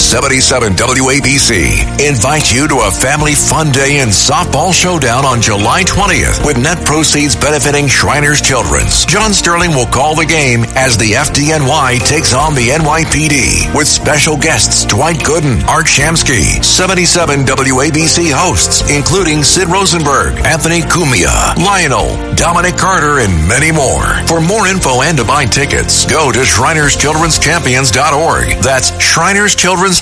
77 WABC invites you to a family fun day and softball showdown on July 20th with net proceeds benefiting Shriners Children's. John Sterling will call the game as the FDNY takes on the NYPD with special guests Dwight Gooden, Art Shamsky, 77 WABC hosts, including Sid Rosenberg, Anthony Cumia, Lionel, Dominic Carter, and many more. For more info and to buy tickets, go to ShrinersChildren'sChampions.org. That's ShrinersChildren'sChampions.org.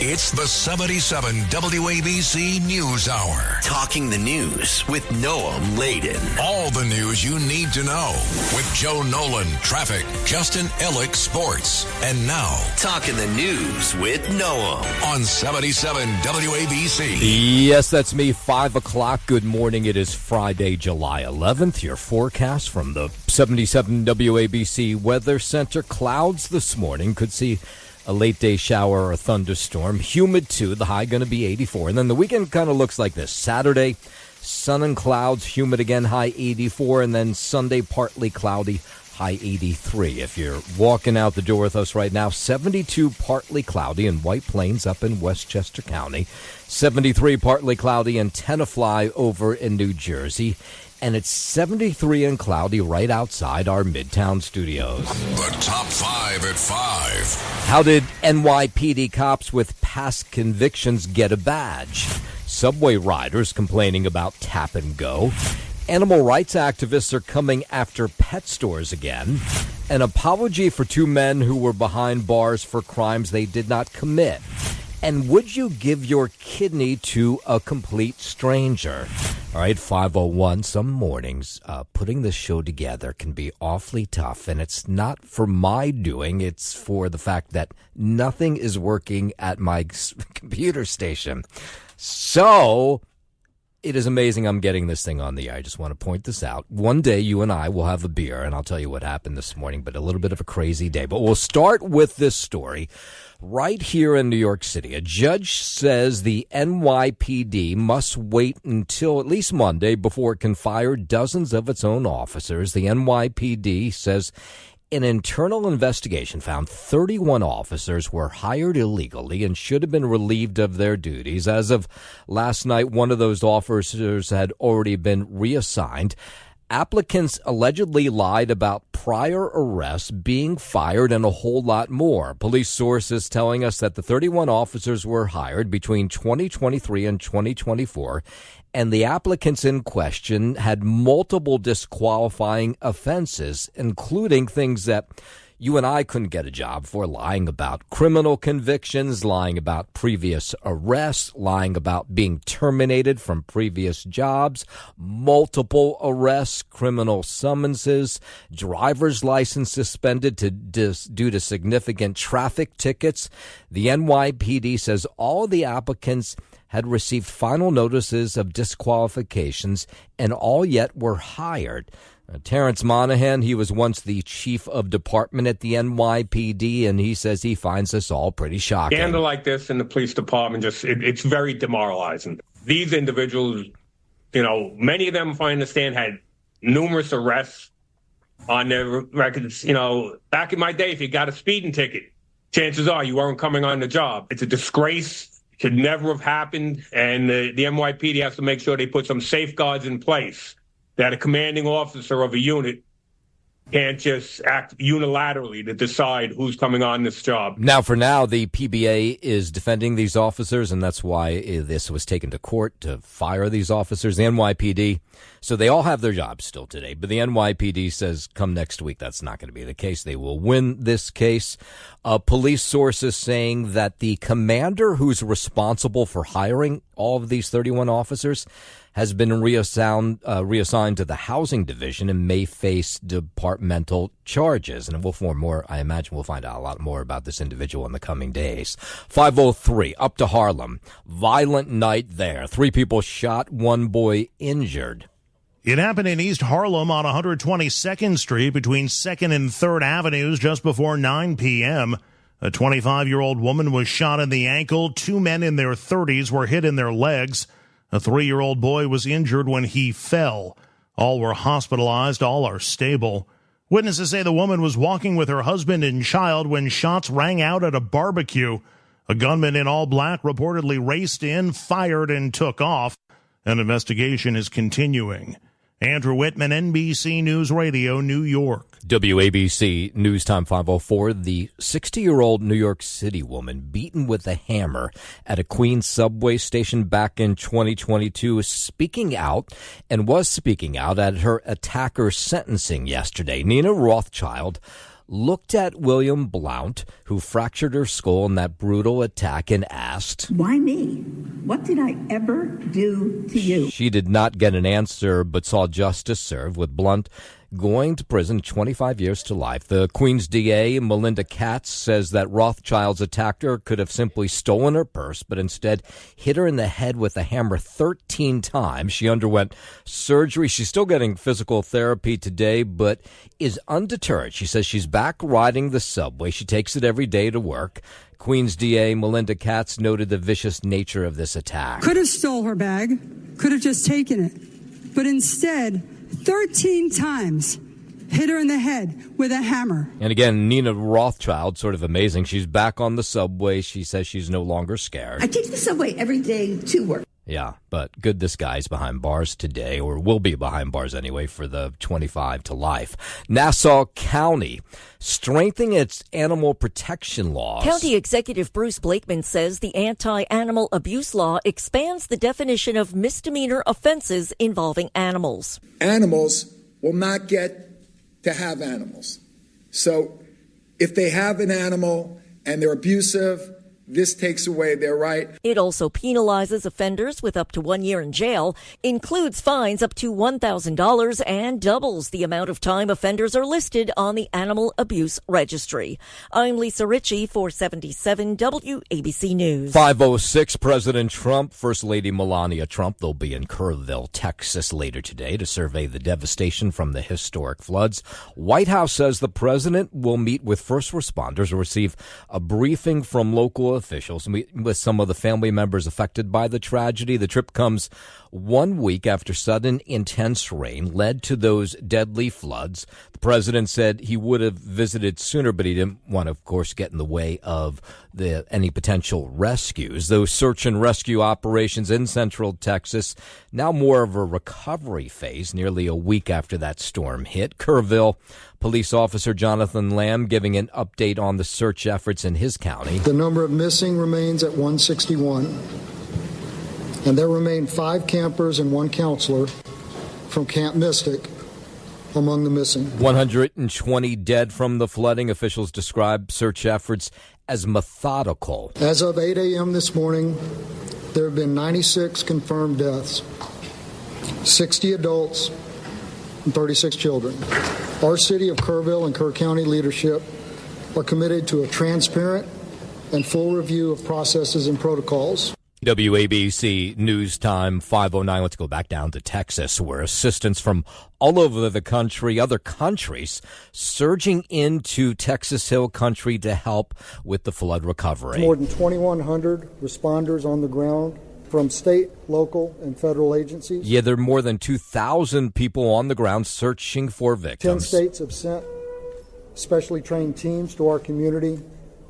It's the 77 WABC News Hour. Talking the news with Noam Laden. All the news you need to know with Joe Nolan, traffic, Justin Ellick, sports. And now, Talking the news with Noam on 77 WABC. Yes, that's me, 5 o'clock. Good morning. It is Friday, July 11th. Your forecast from the 77 WABC Weather Center. Clouds this morning. Could see a late-day shower or a thunderstorm. Humid, too. The high going to be 84. And then the weekend kind of looks like this. Saturday, sun and clouds, humid again, high 84. And then Sunday, partly cloudy, high 83. If you're walking out the door with us right now, 72 partly cloudy in White Plains up in Westchester County. 73 partly cloudy in Tenafly over in New Jersey. And it's 73 and cloudy right outside our Midtown studios. The top 5 at 5. How did NYPD cops with past convictions get a badge? Subway riders complaining about tap and go. Animal rights activists are coming after pet stores again. An apology for 2 men who were behind bars for crimes they did not commit. And would you give your kidney to a complete stranger? All right, 5:01. Some mornings, putting this show together can be awfully tough. And it's not for my doing. It's for the fact that nothing is working at my computer station. So it is amazing I'm getting this thing on the air. I just want to point this out. One day you and I will have a beer, and I'll tell you what happened this morning, but a little bit of a crazy day. But we'll start with this story. Right here in New York City, a judge says the NYPD must wait until at least Monday before it can fire dozens of its own officers. The NYPD says an internal investigation found 31 officers were hired illegally and should have been relieved of their duties. As of last night, one of those officers had already been reassigned. Applicants allegedly lied about prior arrests, being fired, and a whole lot more. Police sources telling us that the 31 officers were hired between 2023 and 2024, and the applicants in question had multiple disqualifying offenses, including things that you and I couldn't get a job for: lying about criminal convictions, lying about previous arrests, lying about being terminated from previous jobs, multiple arrests, criminal summonses, driver's license suspended due to significant traffic tickets. The NYPD says all of the applicants had received final notices of disqualifications and all yet were hired. Terrence Monahan, he was once the chief of department at the NYPD, and he says he finds this all pretty shocking. Scandal like this in the police department, it's very demoralizing. These individuals, many of them, if I understand, had numerous arrests on their records. Back in my day, if you got a speeding ticket, chances are you weren't coming on the job. It's a disgrace. It should never have happened, and the NYPD has to make sure they put some safeguards in place, that a commanding officer of a unit can't just act unilaterally to decide who's coming on this job. Now, for now, the PBA is defending these officers, and that's why this was taken to court to fire these officers. The NYPD, so they all have their jobs still today, but the NYPD says come next week that's not going to be the case. They will win this case. Police sources saying that the commander who's responsible for hiring all of these 31 officers has been reassigned to the housing division and may face departmental charges. And we'll I imagine we'll find out a lot more about this individual in the coming days. 5:03, up to Harlem. Violent night there. 3 people shot, 1 boy injured. It happened in East Harlem on 122nd Street between 2nd and 3rd Avenues just before 9 p.m. A 25-year-old woman was shot in the ankle. 2 men in their 30s were hit in their legs. A 3-year-old boy was injured when he fell. All were hospitalized. All are stable. Witnesses say the woman was walking with her husband and child when shots rang out at a barbecue. A gunman in all black reportedly raced in, fired, and took off. An investigation is continuing. Andrew Whitman, NBC News Radio, New York. WABC News Time 504. The 60-year-old New York City woman beaten with a hammer at a Queens subway station back in 2022 is speaking out and was speaking out at her attacker's sentencing yesterday. Nina Rothschild looked at William Blount, who fractured her skull in that brutal attack, and asked, "Why me? What did I ever do to you?" She did not get an answer, but saw justice served, with Blount going to prison 25 years to life. The Queens DA, Melinda Katz, says that Rothschild's attacker could have simply stolen her purse, but instead hit her in the head with a hammer 13 times. She underwent surgery. She's still getting physical therapy today, but is undeterred. She says she's back riding the subway. She takes it every day to work. Queens DA Melinda Katz noted the vicious nature of this attack. Could have stole her bag, could have just taken it, but instead 13 times hit her in the head with a hammer. And again, Nina Rothschild, sort of amazing. She's back on the subway. She says she's no longer scared. I take the subway every day to work. Yeah, but good this guy's behind bars today, or will be behind bars anyway, for the 25 to life. Nassau County strengthening its animal protection laws. County Executive Bruce Blakeman says the anti-animal abuse law expands the definition of misdemeanor offenses involving animals. Animals will not get to have animals. So if they have an animal and they're abusive, this takes away their right. It also penalizes offenders with up to 1 year in jail, includes fines up to $1,000, and doubles the amount of time offenders are listed on the Animal Abuse Registry. I'm Lisa Ritchie for 77 WABC News. 5:06, President Trump, First Lady Melania Trump, they'll be in Kerrville, Texas later today to survey the devastation from the historic floods. White House says the president will meet with first responders and receive a briefing from local officials with some of the family members affected by the tragedy. The trip comes 1 week after sudden intense rain led to those deadly floods. The president said he would have visited sooner, but he didn't want to, of course, get in the way of any potential rescues. Those search and rescue operations in Central Texas, now more of a recovery phase, nearly a week after that storm hit. Kerrville Police Officer Jonathan Lamb giving an update on the search efforts in his county. The number of missing remains at 161, and there remain 5 campers and 1 counselor from Camp Mystic among the missing. 120 dead from the flooding. Officials describe search efforts as methodical. As of 8 a.m. this morning, there have been 96 confirmed deaths, 60 adults, and 36 children. Our city of Kerrville and Kerr County leadership are committed to a transparent and full review of processes and protocols. WABC News Time 5:09. Let's go back down to Texas, where assistance from all over the country, other countries, surging into Texas Hill Country to help with the flood recovery. More than 2,100 responders on the ground from state, local, and federal agencies. Yeah, there are more than 2,000 people on the ground searching for victims. 10 states have sent specially trained teams to our community,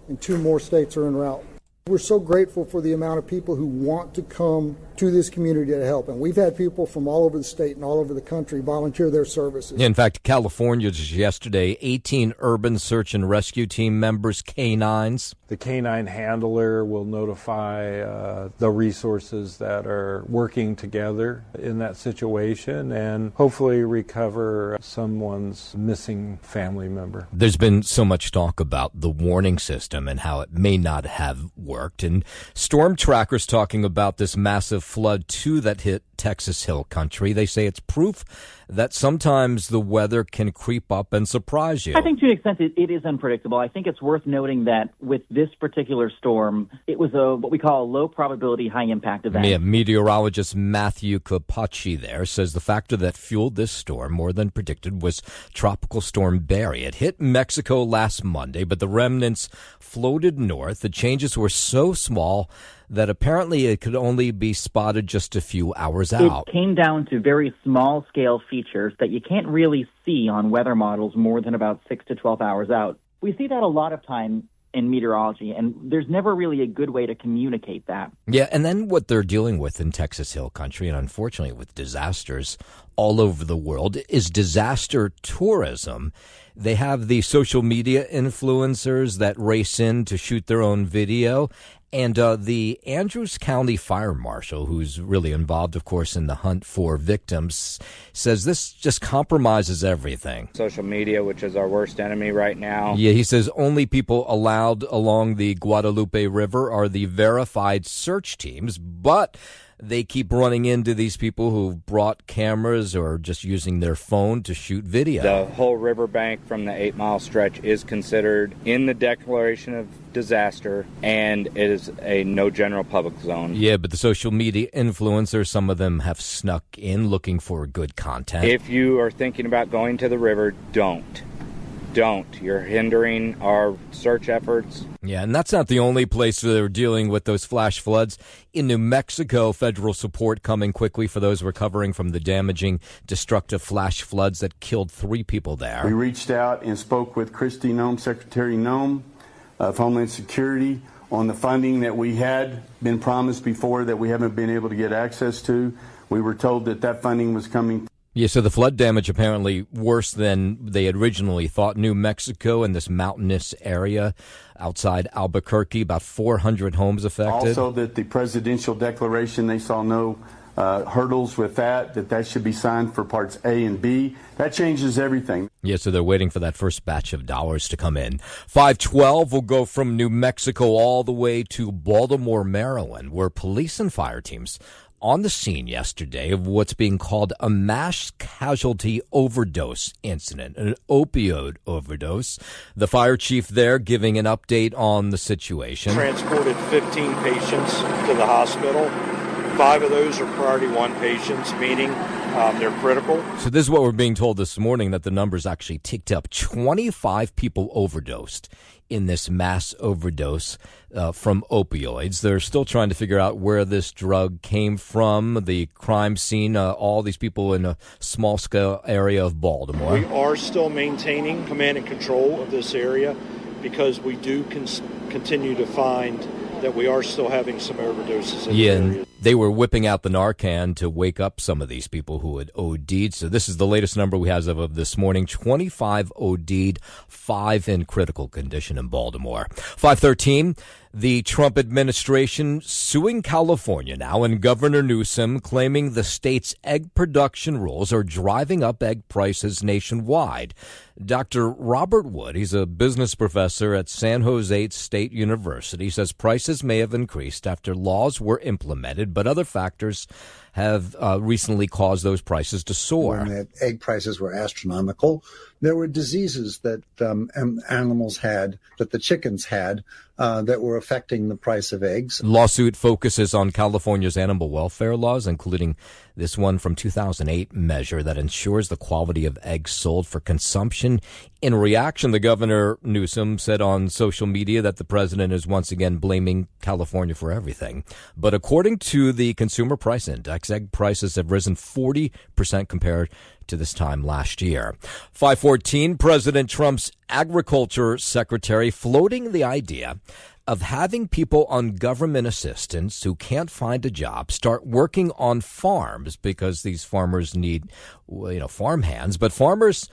and 2 more states are en route. We're so grateful for the amount of people who want to come to this community to help. And we've had people from all over the state and all over the country volunteer their services. In fact, California just yesterday, 18 urban search and rescue team members, canines. The canine handler will notify the resources that are working together in that situation and hopefully recover someone's missing family member. There's been so much talk about the warning system and how it may not have worked. And storm trackers talking about this massive flood too that hit Texas Hill Country. They say it's proof that sometimes the weather can creep up and surprise you. I think to an extent it is unpredictable. I think it's worth noting that with this particular storm, it was what we call a low probability, high impact event. Yeah, meteorologist Matthew Capacci there says the factor that fueled this storm more than predicted was Tropical Storm Barry. It hit Mexico last Monday, but the remnants floated north. The changes were so small that apparently it could only be spotted just a few hours was out. It came down to very small-scale features that you can't really see on weather models more than about 6 to 12 hours out. We see that a lot of time in meteorology, and there's never really a good way to communicate that. Yeah, and then what they're dealing with in Texas Hill Country, and unfortunately with disasters all over the world, is disaster tourism. They have the social media influencers that race in to shoot their own video. And the Andrews County Fire Marshal, who's really involved, of course, in the hunt for victims, says this just compromises everything. Social media, which is our worst enemy right now. Yeah, he says only people allowed along the Guadalupe River are the verified search teams, but they keep running into these people who've brought cameras or just using their phone to shoot video. The whole riverbank from the 8 Mile stretch is considered in the declaration of disaster, and it is a no general public zone. Yeah, but the social media influencers, some of them have snuck in looking for good content. If you are thinking about going to the river, don't. You're hindering our search efforts. Yeah, and that's not the only place where they're dealing with those flash floods. In New Mexico, federal support coming quickly for those recovering from the damaging, destructive flash floods that killed 3 people there. We reached out and spoke with Kristi Noem, Secretary Noem of Homeland Security, on the funding that we had been promised before that we haven't been able to get access to. We were told that funding was coming. Yeah, so the flood damage apparently worse than they had originally thought. New Mexico and this mountainous area outside Albuquerque, about 400 homes affected. Also that the presidential declaration, they saw no hurdles with that should be signed for parts A and B. That changes everything. Yeah, so they're waiting for that first batch of dollars to come in. 512 will go from New Mexico all the way to Baltimore, Maryland, where police and fire teams on the scene yesterday of what's being called a mass casualty overdose incident, an opioid overdose. The fire chief there giving an update on the situation. Transported 15 patients to the hospital. 5 of those are priority 1 patients, meaning they're critical. So this is what we're being told this morning, that the numbers actually ticked up. 25 people overdosed in this mass overdose from opioids. They're still trying to figure out where this drug came from, the crime scene, all these people in a small-scale area of Baltimore. We are still maintaining command and control of this area because we do continue to find that we are still having some overdoses in the area. And they were whipping out the Narcan to wake up some of these people who had OD'd. So this is the latest number we have of this morning. 25 OD'd, 5 in critical condition in Baltimore. 513, the Trump administration suing California now, and Governor Newsom claiming the state's egg production rules are driving up egg prices nationwide. Dr. Robert Wood, he's a business professor at San Jose State University, says prices may have increased after laws were implemented, but other factors have recently caused those prices to soar. When the egg prices were astronomical, there were diseases that animals had, that the chickens had, that were affecting the price of eggs. Lawsuit focuses on California's animal welfare laws, including this one from 2008 measure that ensures the quality of eggs sold for consumption. In reaction, the governor, Newsom, said on social media that the president is once again blaming California for everything. But according to the Consumer Price Index, egg prices have risen 40% compared to this time last year. 514, President Trump's agriculture secretary floating the idea of having people on government assistance who can't find a job start working on farms because these farmers need, farm hands. But farmers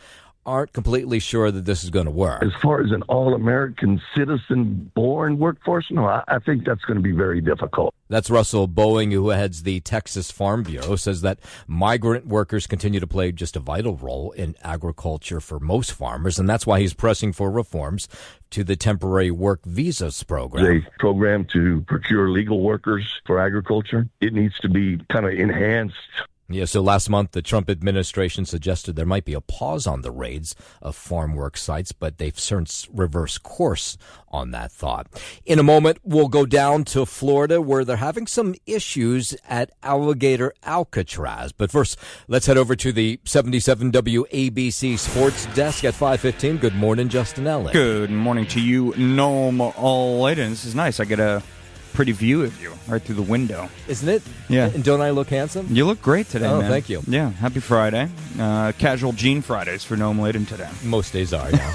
aren't completely sure that this is going to work. As far as an all-American citizen-born workforce, no, I think that's going to be very difficult. That's Russell Boeing, who heads the Texas Farm Bureau, says that migrant workers continue to play just a vital role in agriculture for most farmers, and that's why he's pressing for reforms to the temporary work visas program. The program to procure legal workers for agriculture, it needs to be kind of enhanced. Yeah, so last month, the Trump administration suggested there might be a pause on the raids of farm work sites, but they've since reversed course on that thought. In a moment, we'll go down to Florida, where they're having some issues at Alligator Alcatraz. But first, let's head over to the 77 WABC Sports Desk at 5:15. Good morning, Justin Ellick. Good morning to you, Noam Layden. This is nice. I get a pretty view of you right through the window. Isn't it? Yeah. And don't I look handsome? You look great today, Oh, man. thank you. Yeah, happy Friday. Casual Jean Fridays for Noam Layden today. Most days are, yeah.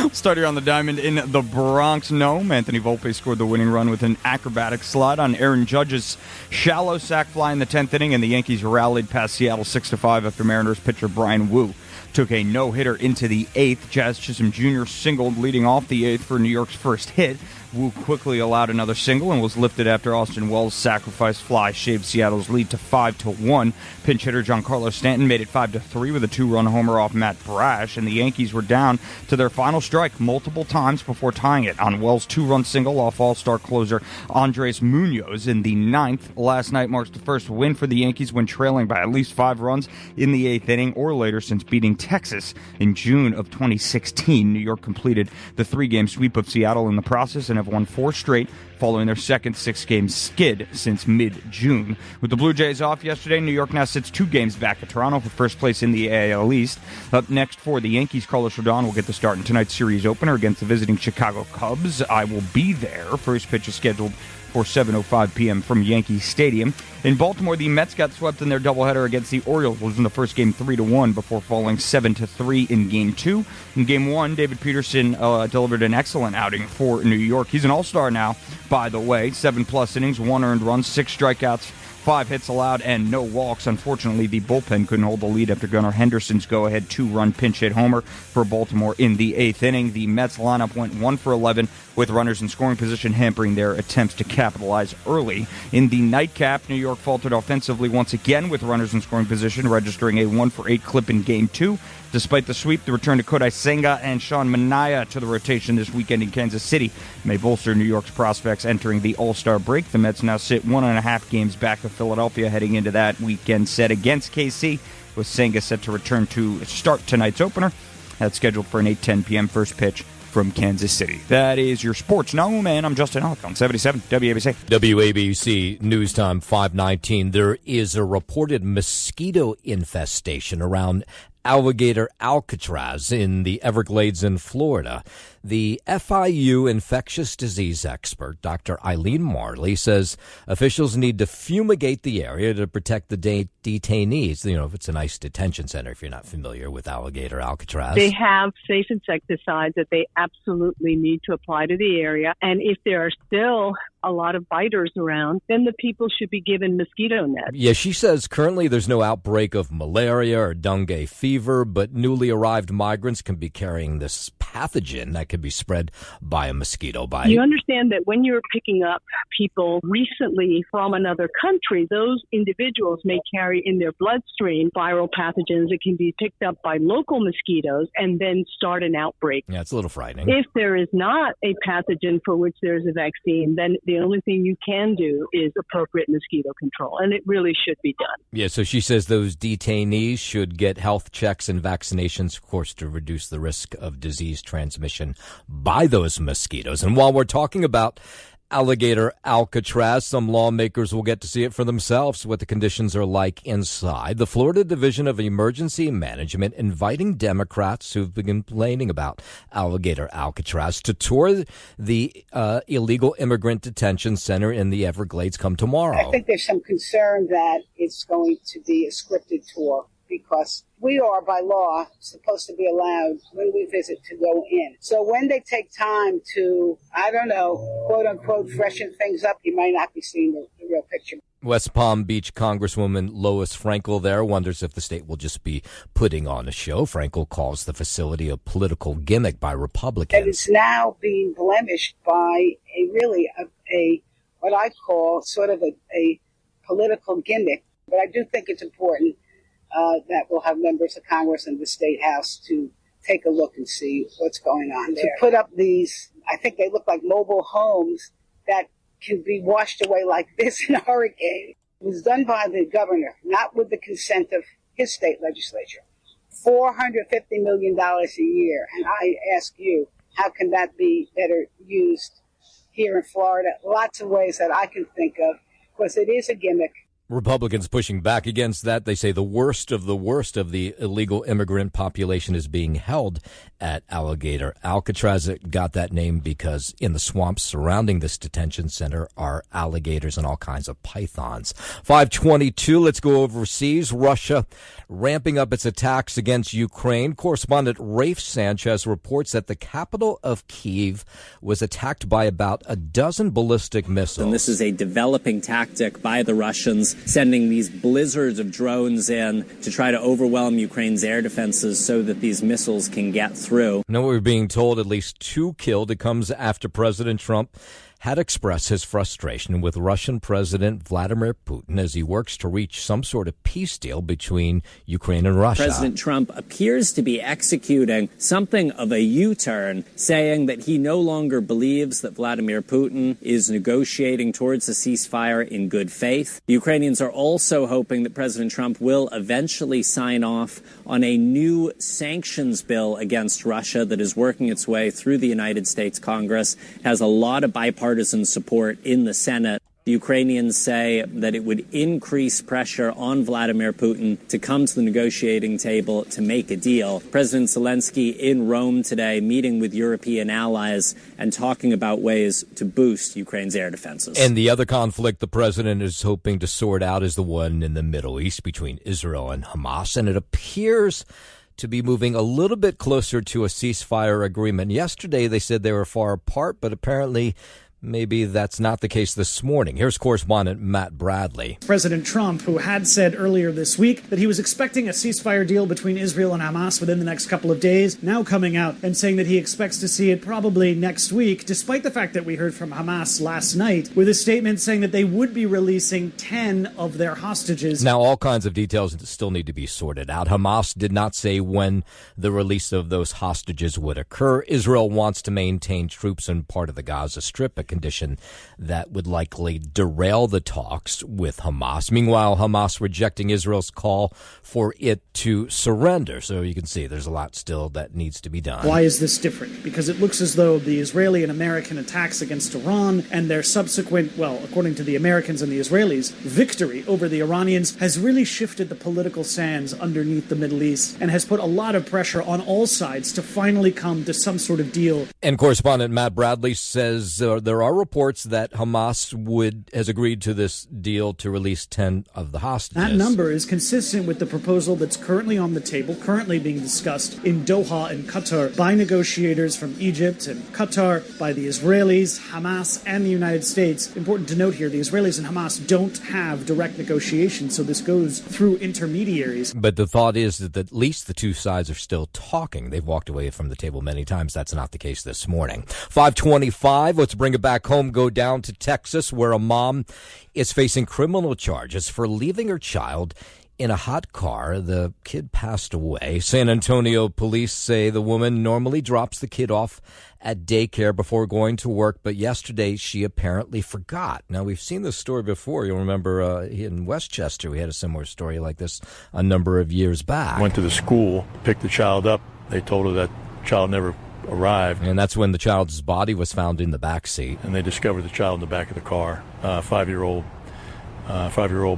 We'll start here on the diamond in the Bronx. Noam. Anthony Volpe scored the winning run with an acrobatic slide on Aaron Judge's shallow sac fly in the 10th inning, and the Yankees rallied past Seattle 6-5 after Mariners pitcher Brian Wu took a no-hitter into the 8th. Jazz Chisholm Jr. singled leading off the 8th for New York's first hit. Wu quickly allowed another single and was lifted after Austin Wells' sacrifice fly shaved Seattle's lead to 5-1. Pinch hitter Giancarlo Stanton made it 5-3 with a 2-run homer off Matt Brash, and the Yankees were down to their final strike multiple times before tying it on Wells' 2-run single off All-Star closer Andres Munoz in the 9th. Last night marks the first win for the Yankees when trailing by at least 5 runs in the 8th inning or later since beating Texas in June of 2016. New York completed the 3-game sweep of Seattle in the process and have won 4 straight following their second 6-game skid since mid-June. With the Blue Jays off yesterday, New York now sits 2 games back at Toronto for first place in the AL East. Up next for the Yankees, Carlos Rodon will get the start in tonight's series opener against the visiting Chicago Cubs. I will be there. First pitch is scheduled for 7:05 p.m. from Yankee Stadium. In Baltimore, the Mets got swept in their doubleheader against the Orioles, losing the first game 3-1 before falling 7-3 in Game 2. In Game 1, David Peterson delivered an excellent outing for New York. He's an all-star now, by the way. 7+ innings, 1 earned run, 6 strikeouts, 5 hits allowed, and no walks. Unfortunately, the bullpen couldn't hold the lead after Gunnar Henderson's go-ahead 2-run pinch hit homer for Baltimore in the 8th inning. The Mets lineup went 1 for 11 with runners in scoring position, hampering their attempts to capitalize early. In the nightcap, New York faltered offensively once again with runners in scoring position, registering a 1 for 8 clip in Game 2. Despite the sweep, the return to Kodai Senga and Sean Manaea to the rotation this weekend in Kansas City may bolster New York's prospects entering the All-Star break. The Mets now sit 1.5 games back of Philadelphia heading into that weekend set against KC, with Senga set to return to start tonight's opener. That's scheduled for an 8:10 p.m. first pitch from Kansas City. That is your sports. No, man, I'm Justin Alec on 77 WABC. WABC News Time 5:19. There is a reported mosquito infestation around Alligator Alcatraz in the Everglades in Florida. The FIU infectious disease expert, Dr. Eileen Marley, says officials need to fumigate the area to protect the detainees. You know, if it's an ICE detention center, if you're not familiar with Alligator Alcatraz. They have safe insecticides that they absolutely need to apply to the area. And if there are still a lot of biters around, then the people should be given mosquito nets. Yeah, she says currently there's no outbreak of malaria or dengue fever, but newly arrived migrants can be carrying this pathogen that could be spread by a mosquito bite. You understand that when you're picking up people recently from another country, those individuals may carry in their bloodstream viral pathogens that can be picked up by local mosquitoes and then start an outbreak. Yeah, it's a little frightening. If there is not a pathogen for which there's a vaccine, then the only thing you can do is appropriate mosquito control, and it really should be done. Yeah, so she says those detainees should get health checks and vaccinations, of course, to reduce the risk of disease transmission by those mosquitoes. And while we're talking about Alligator Alcatraz, some lawmakers will get to see it for themselves, what the conditions are like inside. The Florida Division of Emergency Management inviting Democrats who've been complaining about Alligator Alcatraz to tour the illegal immigrant detention center in the Everglades come tomorrow. I think there's some concern that it's going to be a scripted tour, because we are, by law, supposed to be allowed, when we visit, to go in. So when they take time to, I don't know, quote-unquote, freshen things up, you might not be seeing the real picture. West Palm Beach Congresswoman Lois Frankel there wonders if the state will just be putting on a show. Frankel calls the facility a political gimmick by Republicans. And it's now being blemished by a what I call sort of a political gimmick. But I do think it's important that we'll have members of Congress and the State House to take a look and see what's going on there. To put up these, I think they look like mobile homes that can be washed away like this in a hurricane. It was done by the governor, not with the consent of his state legislature. $450 million a year. And I ask you, how can that be better used here in Florida? Lots of ways that I can think of, because it is a gimmick. Republicans pushing back against that. They say the worst of the illegal immigrant population is being held at Alligator. Alcatraz got that name because in the swamps surrounding this detention center are alligators and all kinds of pythons. 522, let's go overseas. Russia ramping up its attacks against Ukraine. Correspondent Rafe Sanchez reports that the capital of Kyiv was attacked by about a dozen ballistic missiles. And this is a developing tactic by the Russians, sending these blizzards of drones in to try to overwhelm Ukraine's air defenses so that these missiles can get through. Now we're being told at least 2 killed. It comes after President Trump had expressed his frustration with Russian President Vladimir Putin as he works to reach some sort of peace deal between Ukraine and Russia. President Trump appears to be executing something of a U-turn, saying that he no longer believes that Vladimir Putin is negotiating towards a ceasefire in good faith. The Ukrainians are also hoping that President Trump will eventually sign off on a new sanctions bill against Russia that is working its way through the United States Congress. It has a lot of bipartisan support in the Senate. The Ukrainians say that it would increase pressure on Vladimir Putin to come to the negotiating table to make a deal. President Zelensky in Rome today meeting with European allies and talking about ways to boost Ukraine's air defenses. And the other conflict the president is hoping to sort out is the one in the Middle East between Israel and Hamas, and it appears to be moving a little bit closer to a ceasefire agreement. Yesterday they said they were far apart, but apparently maybe that's not the case this morning. Here's correspondent Matt Bradley. President Trump, who had said earlier this week that he was expecting a ceasefire deal between Israel and Hamas within the next couple of days, now coming out and saying that he expects to see it probably next week, despite the fact that we heard from Hamas last night with a statement saying that they would be releasing 10 of their hostages. Now, all kinds of details still need to be sorted out. Hamas did not say when the release of those hostages would occur. Israel wants to maintain troops in part of the Gaza Strip, a condition that would likely derail the talks with Hamas. Meanwhile, Hamas rejecting Israel's call for it to surrender. So you can see there's a lot still that needs to be done. Why is this different? Because it looks as though the Israeli and American attacks against Iran and their subsequent, well, according to the Americans and the Israelis, victory over the Iranians has really shifted the political sands underneath the Middle East and has put a lot of pressure on all sides to finally come to some sort of deal. And correspondent Matt Bradley says there are reports that Hamas has agreed to this deal to release 10 of the hostages. That number is consistent with the proposal that's currently on the table, currently being discussed in Doha and Qatar by negotiators from Egypt and Qatar, by the Israelis, Hamas, and the United States. Important to note here, the Israelis and Hamas don't have direct negotiations, so this goes through intermediaries. But the thought is that at least the two sides are still talking. They've walked away from the table many times. That's not the case this morning. 525, let's bring it back home, go down to Texas, where a mom is facing criminal charges for leaving her child in a hot car. The kid passed away. San Antonio police say the woman normally drops the kid off at daycare before going to work, but yesterday she apparently forgot. Now, we've seen this story before. You'll remember in Westchester, we had a similar story like this a number of years back. Went to the school, picked the child up. They told her that child never arrived. And that's when the child's body was found in the back seat. And they discovered the child in the back of the car, five-year-old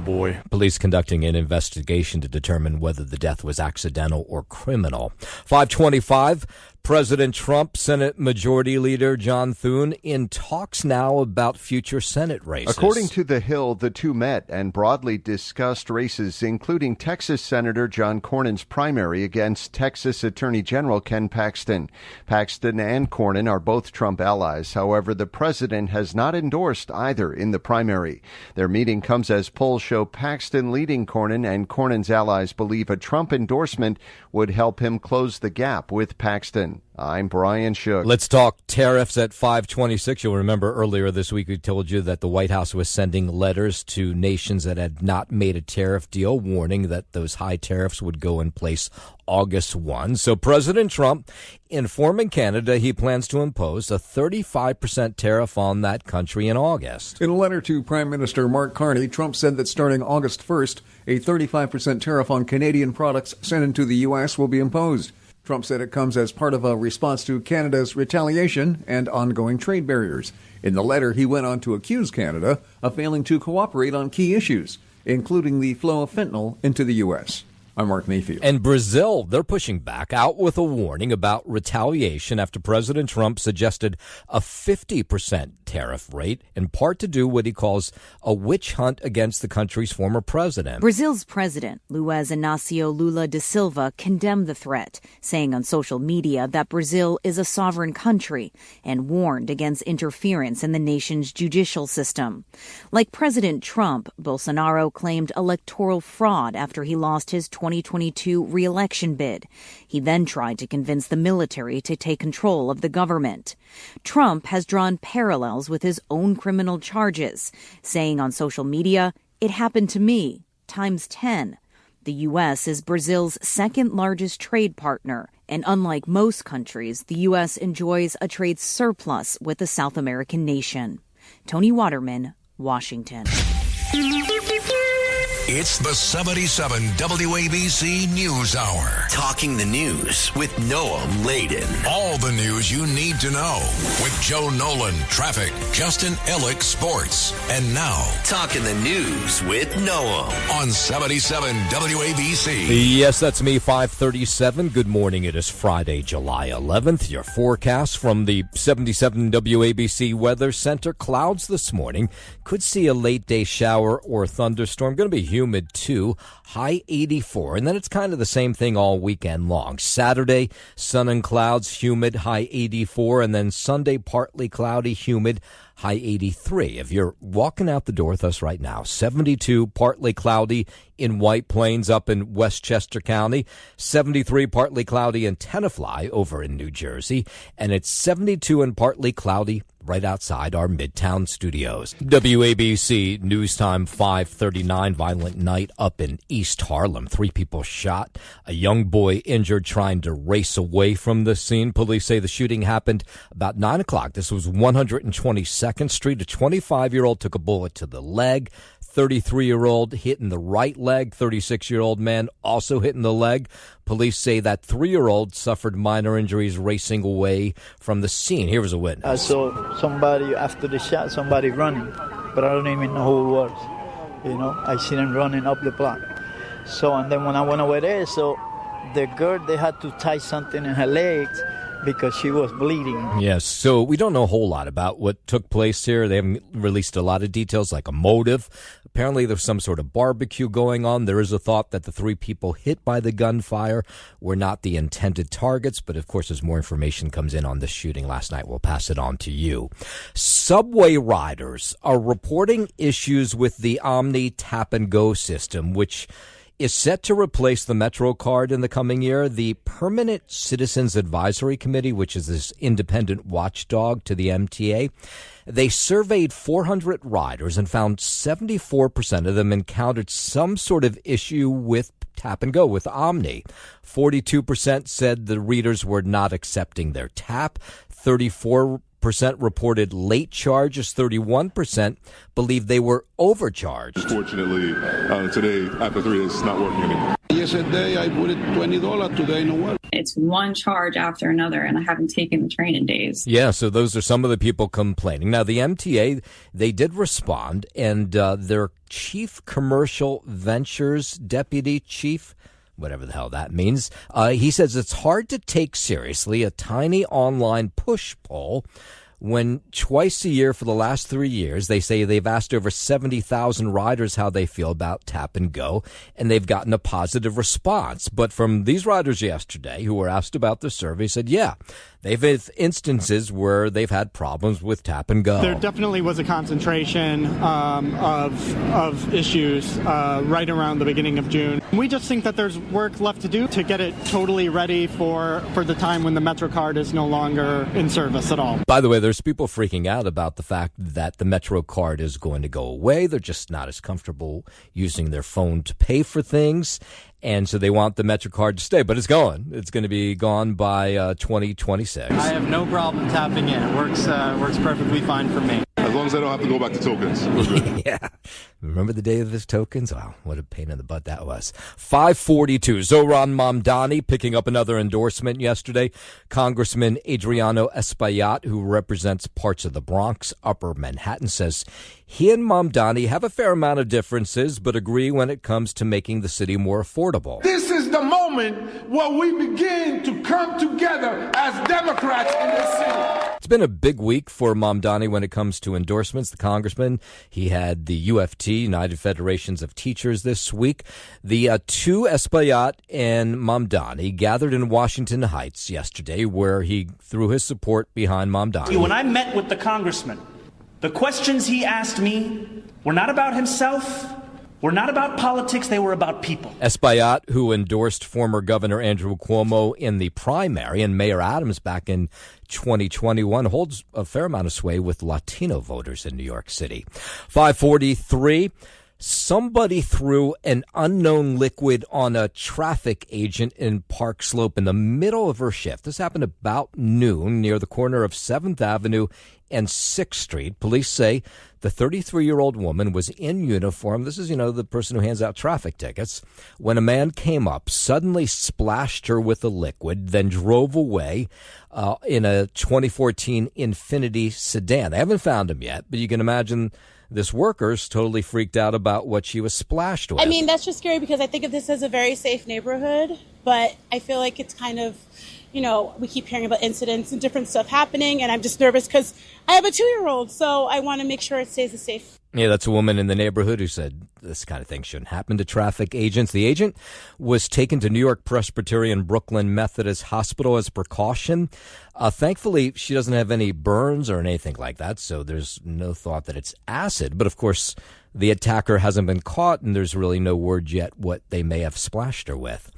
boy. Police conducting an investigation to determine whether the death was accidental or criminal. 525, President Trump, Senate Majority Leader John Thune in talks now about future Senate races. According to The Hill, the two met and broadly discussed races, including Texas Senator John Cornyn's primary against Texas Attorney General Ken Paxton. Paxton and Cornyn are both Trump allies. However, the president has not endorsed either in the primary. Their meeting comes as polls show Paxton leading Cornyn, and Cornyn's allies believe a Trump endorsement would help him close the gap with Paxton. I'm Brian Shook. Let's talk tariffs at 526. You'll remember earlier this week we told you that the White House was sending letters to nations that had not made a tariff deal, warning that those high tariffs would go in place August 1. So President Trump informing Canada he plans to impose a 35% tariff on that country in August. In a letter to Prime Minister Mark Carney, Trump said that starting August 1st, a 35% tariff on Canadian products sent into the U.S. will be imposed. Trump said it comes as part of a response to Canada's retaliation and ongoing trade barriers. In the letter, he went on to accuse Canada of failing to cooperate on key issues. including the flow of fentanyl into the U.S. I'm Mark Mayfield. And Brazil, they're pushing back, out with a warning about retaliation after President Trump suggested a 50% tariff rate, in part to do what he calls a witch hunt against the country's former president. Brazil's president, Luiz Inácio Lula da Silva, condemned the threat, saying on social media that Brazil is a sovereign country and warned against interference in the nation's judicial system. Like President Trump, Bolsonaro claimed electoral fraud after he lost his 2022 re-election bid. He then tried to convince the military to take control of the government. Trump has drawn parallels with his own criminal charges, saying on social media, "It happened to me, times 10. The U.S. is Brazil's second largest trade partner, and unlike most countries, the U.S. enjoys a trade surplus with the South American nation." Tony Waterman, Washington. It's the 77 WABC News Hour. Talking the news with Noam Laden. All the news you need to know with Joe Nolan, traffic, Justin Ellick, sports. And now, Talking the News with Noam on 77 WABC. Yes, that's me, 537. Good morning. It is Friday, July 11th. Your forecast from the 77 WABC Weather Center. Clouds this morning. Could see a late day shower or thunderstorm. Going to be humid too. High 84. And then it's kind of the same thing all weekend long. Saturday, sun and clouds, humid, high 84. And then Sunday, partly cloudy, humid, high 83. If you're walking out the door with us right now, 72, partly cloudy in White Plains up in Westchester County, 73, partly cloudy in Tenafly over in New Jersey, and it's 72 and partly cloudy right outside our Midtown studios. WABC News Time 5:39. Violent night up in East Harlem. 3 people shot. A young boy injured trying to race away from the scene. Police say the shooting happened about 9 o'clock. This was 122nd Street. A 25-year-old took a bullet to the leg. 33-year-old hit in the right leg. 36-year-old man also hit in the leg. Police say that 3-year-old suffered minor injuries racing away from the scene. Here was a witness. I saw somebody after the shot, somebody running, but I don't even know who it was. You know, I seen him running up the block. So, and then when I went over there, so the girl, they had to tie something in her legs because she was bleeding. Yes, so we don't know a whole lot about what took place here. They haven't released a lot of details like a motive. Apparently there's some sort of barbecue going on. There is a thought that the 3 people hit by the gunfire were not the intended targets, but of course as more information comes in on this shooting last night, we'll pass it on to you. Subway riders are reporting issues with the Omni Tap and Go system, which is set to replace the Metro card in the coming year. The Permanent Citizens Advisory Committee, which is this independent watchdog to the MTA, they surveyed 400 riders and found 74% of them encountered some sort of issue with Tap and Go, with Omni. 42% said the readers were not accepting their tap. 34% reported late charges. 31% believe they were overcharged. Fortunately, today, after 3, it's not working anymore. Yesterday, I put it $20. Today, no work. It's one charge after another, and I haven't taken the train in days. Yeah, so those are some of the people complaining. Now, the MTA, they did respond, and their Chief Commercial Ventures Deputy Chief, whatever the hell that means, he says it's hard to take seriously a tiny online push poll when twice a year for the last 3 years, they say they've asked over 70,000 riders how they feel about Tap and Go, and they've gotten a positive response. But from these riders yesterday who were asked about the survey said, yeah, they've had instances where they've had problems with Tap and Go. There definitely was a concentration of issues right around the beginning of June. We just think that there's work left to do to get it totally ready for the time when the Metro card is no longer in service at all. By the way, there's people freaking out about the fact that the Metro card is going to go away. They're just not as comfortable using their phone to pay for things. And so they want the Metro card to stay, but it's going. It's going to be gone by 2026. I have no problem tapping in. It works perfectly fine for me. I As long as I don't have to go back to tokens. We're good. Yeah. Remember the day of his tokens? Wow, what a pain in the butt that was. 542. Zohran Mamdani picking up another endorsement yesterday. Congressman Adriano Espaillat, who represents parts of the Bronx, Upper Manhattan, says he and Mamdani have a fair amount of differences, but agree when it comes to making the city more affordable. This is the moment where we begin to come together as Democrats in this city. It's been a big week for Mamdani when it comes to endorsements. The congressman, he had the UFT, United Federations of Teachers, this week. The two, Espaillat and Mamdani, gathered in Washington Heights yesterday, where he threw his support behind Mamdani. When I met with the congressman, the questions he asked me were not about himself, were not about politics, they were about people. Espaillat, who endorsed former Governor Andrew Cuomo in the primary and Mayor Adams back in 2021, holds a fair amount of sway with Latino voters in New York City. 543. Somebody threw an unknown liquid on a traffic agent in Park Slope in the middle of her shift. This happened about noon near the corner of 7th Avenue and 6th Street. Police say the 33-year-old woman was in uniform. This is, the person who hands out traffic tickets. When a man came up, suddenly splashed her with the liquid, then drove away in a 2014 Infiniti sedan. They haven't found him yet, but you can imagine this worker's totally freaked out about what she was splashed with. I mean, that's just scary because I think of this as a very safe neighborhood, but I feel like it's kind of, we keep hearing about incidents and different stuff happening, and I'm just nervous because I have a 2-year-old, so I want to make sure it stays a safe. Yeah, that's a woman in the neighborhood who said this kind of thing shouldn't happen to traffic agents. The agent was taken to New York Presbyterian Brooklyn Methodist Hospital as precaution. Thankfully, she doesn't have any burns or anything like that, so there's no thought that it's acid. But, of course, the attacker hasn't been caught, and there's really no word yet what they may have splashed her with.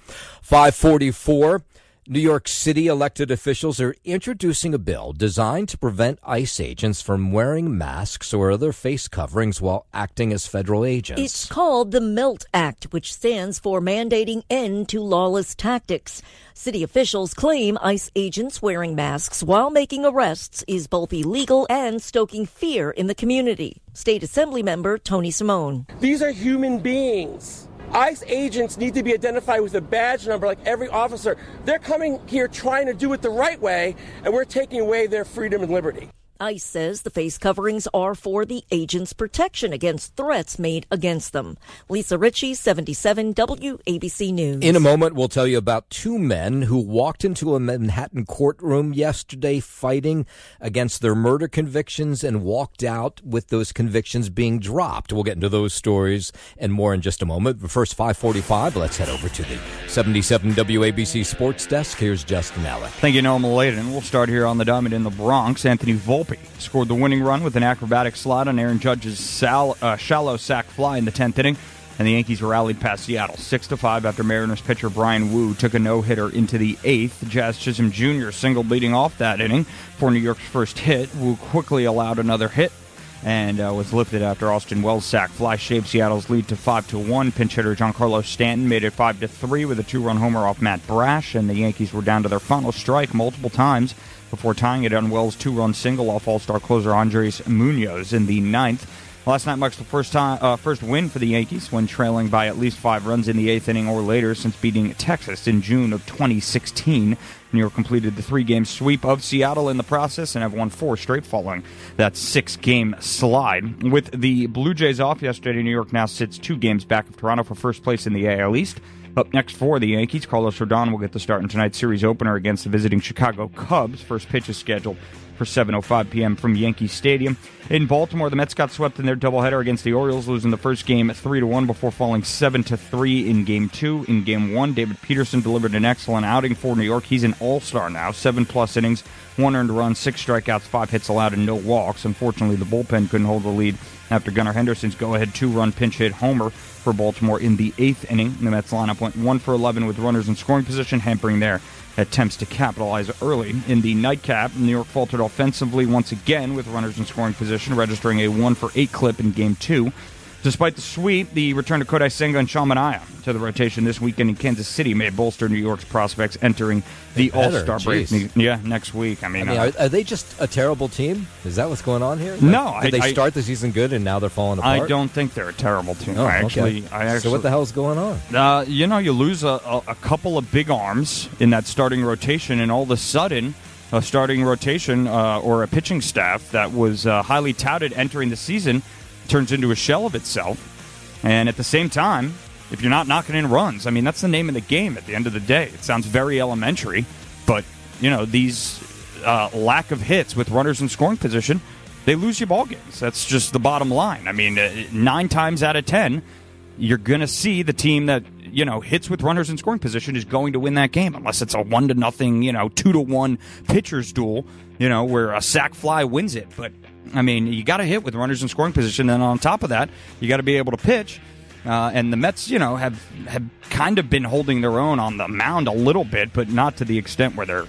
544. New York City elected officials are introducing a bill designed to prevent ICE agents from wearing masks or other face coverings while acting as federal agents. It's called the MELT Act, which stands for Mandating End to Lawless Tactics. City officials claim ICE agents wearing masks while making arrests is both illegal and stoking fear in the community. State Assembly member Tony Simone. These are human beings. ICE agents need to be identified with a badge number like every officer. They're coming here trying to do it the right way, and we're taking away their freedom and liberty. ICE says the face coverings are for the agents' protection against threats made against them. Lisa Ritchie, 77 WABC News. In a moment, we'll tell you about two men who walked into a Manhattan courtroom yesterday fighting against their murder convictions and walked out with those convictions being dropped. We'll get into those stories and more in just a moment. But first, 5:45, let's head over to the 77 WABC Sports Desk. Here's Justin Alec. Thank you, Noah Maladen. We'll start here on the diamond in the Bronx. Anthony Volpe scored the winning run with an acrobatic slide on Aaron Judge's shallow sac fly in the 10th inning, and the Yankees rallied past Seattle 6-5 after Mariners pitcher Brian Wu took a no-hitter into the 8th. Jazz Chisholm Jr. singled leading off that inning for New York's first hit. Wu quickly allowed another hit and was lifted after Austin Wells' sac fly shaved Seattle's lead to 5-1. Pinch hitter Giancarlo Stanton made it 5-3 with a 2-run homer off Matt Brash, and the Yankees were down to their final strike multiple times before tying it on Wells' 2-run single off All-Star closer Andres Munoz in the 9th. Last night marks the first win for the Yankees when trailing by at least 5 runs in the 8th inning or later since beating Texas in June of 2016. New York completed the 3-game sweep of Seattle in the process and have won 4 straight following that 6-game slide. With the Blue Jays off yesterday, New York now sits 2 games back of Toronto for first place in the AL East. Up next for the Yankees, Carlos Rodon will get the start in tonight's series opener against the visiting Chicago Cubs. First pitch is scheduled for 7:05 p.m. from Yankee Stadium. In Baltimore, the Mets got swept in their doubleheader against the Orioles, losing the first game 3-1 before falling 7-3 in Game 2. In Game 1, David Peterson delivered an excellent outing for New York. He's an all-star now, 7+ innings, 1 earned run, 6 strikeouts, 5 hits allowed, and no walks. Unfortunately, the bullpen couldn't hold the lead after Gunnar Henderson's go-ahead 2-run pinch hit homer for Baltimore in the 8th inning. The Mets lineup went 1 for 11 with runners in scoring position, hampering their attempts to capitalize early. In the nightcap, New York faltered offensively once again with runners in scoring position, registering a 1 for 8 clip in Game 2. Despite the sweep, the return of Kodai Senga and Shamanaya to the rotation this weekend in Kansas City may bolster New York's prospects entering the All-Star break. Yeah, next week. I mean, are they just a terrible team? Is that what's going on here? No. Did they start the season good and now they're falling apart? I don't think they're a terrible team. Oh, I actually. So what the hell's going on? You lose a couple of big arms in that starting rotation, and all of a sudden, a starting rotation or a pitching staff that was highly touted entering the season turns into a shell of itself. And at the same time, if you're not knocking in runs, I mean, that's the name of the game at the end of the day. It sounds very elementary, but, these lack of hits with runners in scoring position, they lose you ball games. That's just the bottom line. I mean, 9 times out of 10, you're going to see the team that, hits with runners in scoring position is going to win that game, unless it's a 1-0, 2-1 pitcher's duel, where a sac fly wins it. But, I mean, you got to hit with runners in scoring position, and on top of that, you got to be able to pitch. And the Mets, have kind of been holding their own on the mound a little bit, but not to the extent where they're,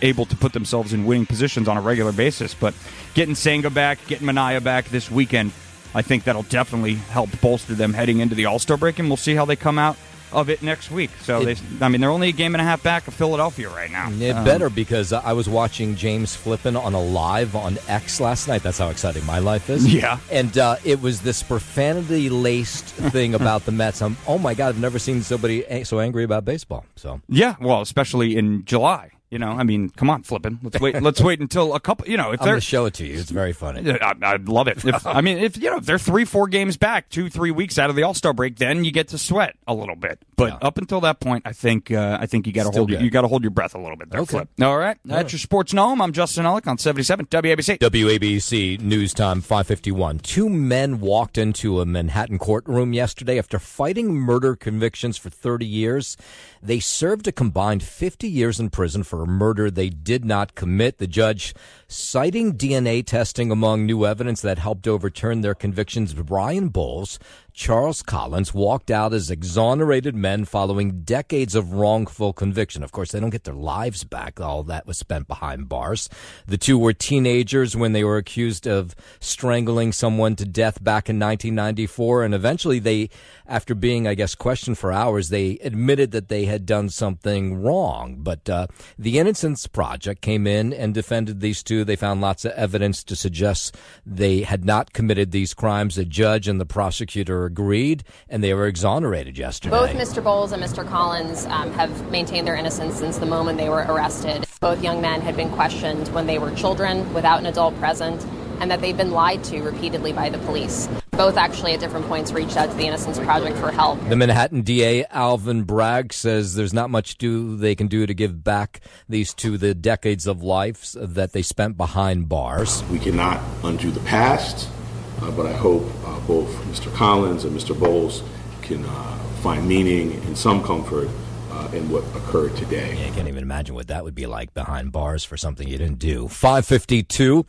able to put themselves in winning positions on a regular basis. But getting Senga back, getting Manaya back this weekend, I think that'll definitely help bolster them heading into the All-Star break, and we'll see how they come out of it next week. So, they're only a game and a half back of Philadelphia right now. It better, because I was watching James Flippin on a live on X last night. That's how exciting my life is. Yeah. And it was this profanity-laced thing about the Mets. Oh, my God, I've never seen somebody so angry about baseball. So yeah, well, especially in July. I mean, come on, Flippin. Let's wait until a couple. If I'm going to show it to you. It's very funny. I'd love it. If they're 3-4 games back, 2-3 weeks out of the All-Star break, then you get to sweat a little bit. But up until that point, I think you got to hold your breath a little bit there, okay. Flip. All right, that's your Sports Gnome. I'm Justin Ellick on 77 WABC. WABC News Time 5:51. 2 men walked into a Manhattan courtroom yesterday after fighting murder convictions for 30 years. They served a combined 50 years in prison for a murder they did not commit. The judge, citing DNA testing among new evidence that helped overturn their convictions, Brian Bowles, Charles Collins, walked out as exonerated men following decades of wrongful conviction. Of course, they don't get their lives back. All that was spent behind bars. The 2 were teenagers when they were accused of strangling someone to death back in 1994. And eventually they, after being, questioned for hours, they admitted that they had done something wrong. But the Innocence Project came in and defended these 2. They found lots of evidence to suggest they had not committed these crimes. The judge and the prosecutor agreed, and they were exonerated yesterday. Both Mr. Bowles and Mr. Collins have maintained their innocence since the moment they were arrested. Both young men had been questioned when they were children without an adult present, and that they've been lied to repeatedly by the police. Both actually at different points reached out to the Innocence Project for help. The Manhattan DA, Alvin Bragg, says there's not much they can do to give back these 2 the decades of life that they spent behind bars. We cannot undo the past, but I hope both Mr. Collins and Mr. Bowles can find meaning and some comfort in what occurred today. Yeah, I can't even imagine what that would be like behind bars for something you didn't do. 5:52.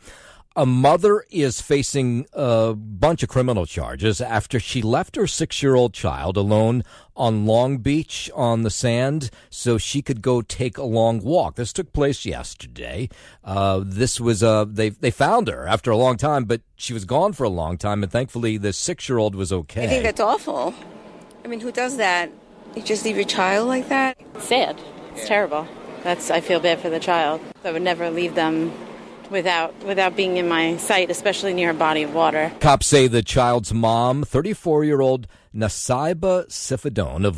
A mother is facing a bunch of criminal charges after she left her 6-year-old child alone on Long Beach on the sand so she could go take a long walk. This took place yesterday. This was they found her after a long time, but she was gone for a long time, and thankfully the 6-year-old was okay. I think that's awful. I mean, who does that? You just leave your child like that? It's sad. It's terrible. I feel bad for the child. I would never leave them without being in my sight, especially near a body of water. Cops say the child's mom, 34-year-old Nasaiba Sifadone of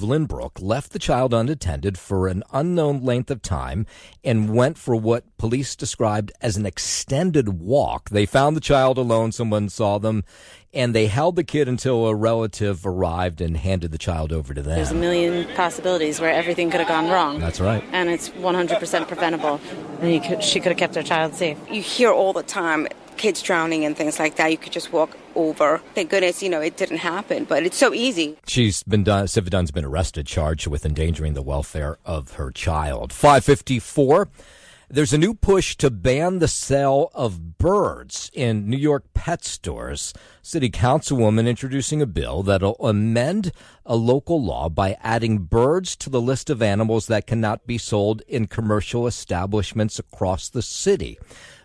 Lynbrook, left the child unattended for an unknown length of time and went for what police described as an extended walk. They found the child alone. Someone saw them, and they held the kid until a relative arrived and handed the child over to them. There's a million possibilities where everything could have gone wrong. That's right. And it's 100% preventable. And she could have kept her child safe. You hear all the time kids drowning and things like that. You could just walk over. Thank goodness, it didn't happen, but it's so easy. Sivadone's been arrested, charged with endangering the welfare of her child. 5:54. There's a new push to ban the sale of birds in New York pet stores. City Councilwoman introducing a bill that'll amend a local law by adding birds to the list of animals that cannot be sold in commercial establishments across the city.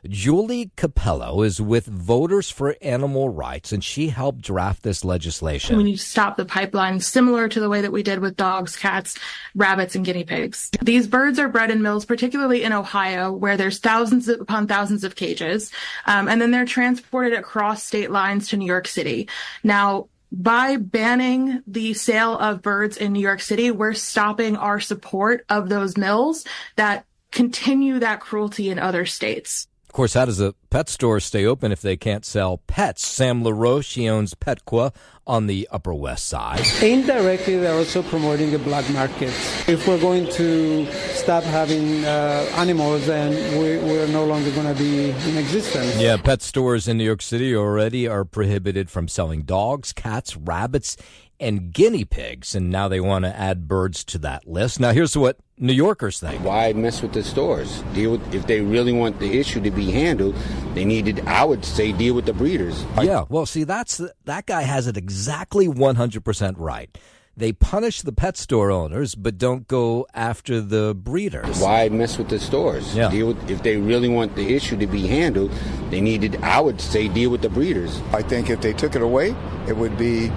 Julie Capello is with Voters for Animal Rights, and she helped draft this legislation. We need to stop the pipeline, similar to the way that we did with dogs, cats, rabbits, and guinea pigs. These birds are bred in mills, particularly in Ohio, where there's thousands upon thousands of cages, and then they're transported across state lines to New York City. Now, by banning the sale of birds in New York City, we're stopping our support of those mills that continue that cruelty in other states. Of course, how does a pet store stay open if they can't sell pets? Sam LaRoche, she owns Petqua on the Upper West Side. Indirectly, they're also promoting the black market. If we're going to stop having animals, then we're no longer going to be in existence. Yeah, pet stores in New York City already are prohibited from selling dogs, cats, rabbits, and guinea pigs, and now they want to add birds to that list. Now, here's what New Yorkers think. Why mess with the stores? If they really want the issue to be handled, I would say, deal with the breeders. Yeah, well, see, that guy has it exactly 100% right. They punish the pet store owners, but don't go after the breeders. Why mess with the stores? Yeah. If they really want the issue to be handled, I would say, deal with the breeders. I think if they took it away, it would be,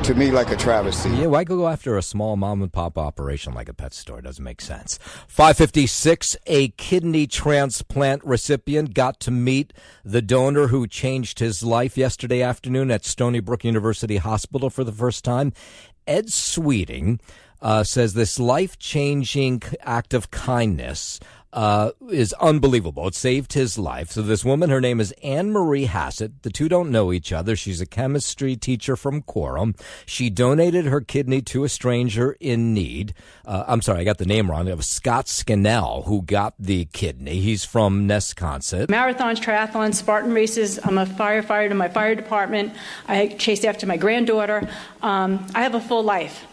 to me, like a travesty. Yeah, why go after a small mom-and-pop operation like a pet store? Doesn't make sense. 5:56, a kidney transplant recipient got to meet the donor who changed his life yesterday afternoon at Stony Brook University Hospital for the first time. Ed Sweeting says this life-changing act of kindness is unbelievable. It saved his life. So this woman, her name is Anne Marie Hassett. The two don't know each other. She's a chemistry teacher from Quorum. She donated her kidney to a stranger in need. I'm sorry, I got the name wrong. It was Scott Scannell who got the kidney. He's from Nesconset. Marathons, triathlons, Spartan races. I'm a firefighter in my fire department. I chased after my granddaughter. I have a full life.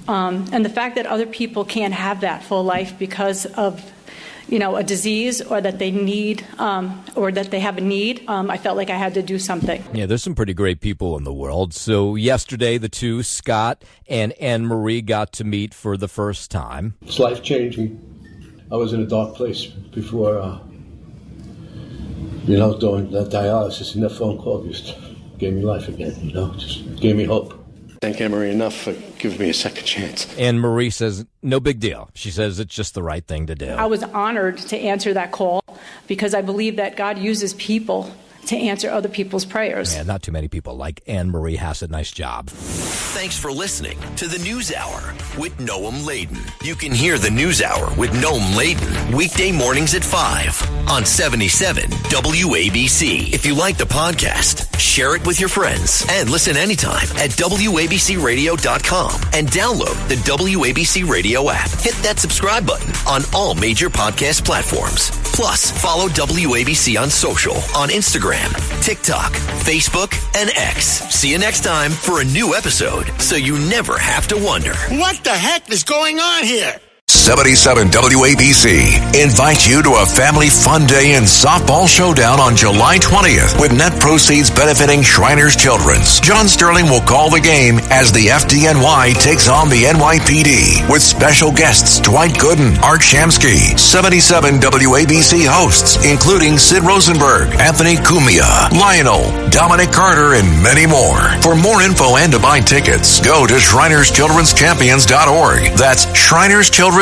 And the fact that other people can't have that full life because of a disease, or that they need, or that they have a need, I felt like I had to do something. Yeah, there's some pretty great people in the world. So yesterday, the two, Scott and Anne Marie, got to meet for the first time. It's life-changing. I was in a dark place before, doing that dialysis, and that phone call just gave me life again, just gave me hope. Thank Anne Marie enough for giving me a second chance. Anne Marie says, no big deal. She says it's just the right thing to do. I was honored to answer that call because I believe that God uses people to answer other people's prayers. Yeah, not too many people like Anne Marie Hassett. Nice job. Thanks for listening to the News Hour with Noam Laden. You can hear the News Hour with Noam Laden weekday mornings at 5 on 77 WABC. If you like the podcast, share it with your friends and listen anytime at WABCRadio.com and download the WABC Radio app. Hit that subscribe button on all major podcast platforms. Plus, follow WABC on social on Instagram, TikTok, Facebook, and X. See you next time for a new episode, so you never have to wonder, what the heck is going on here? 77 WABC invites you to a family fun day and softball showdown on July 20th with net proceeds benefiting Shriners Children's. John Sterling will call the game as the FDNY takes on the NYPD with special guests Dwight Gooden, Art Shamsky, 77 WABC hosts including Sid Rosenberg, Anthony Cumia, Lionel, Dominic Carter, and many more. For more info and to buy tickets, go to ShrinersChildren'sChampions.org. That's ShrinersChildren'sChampions.org.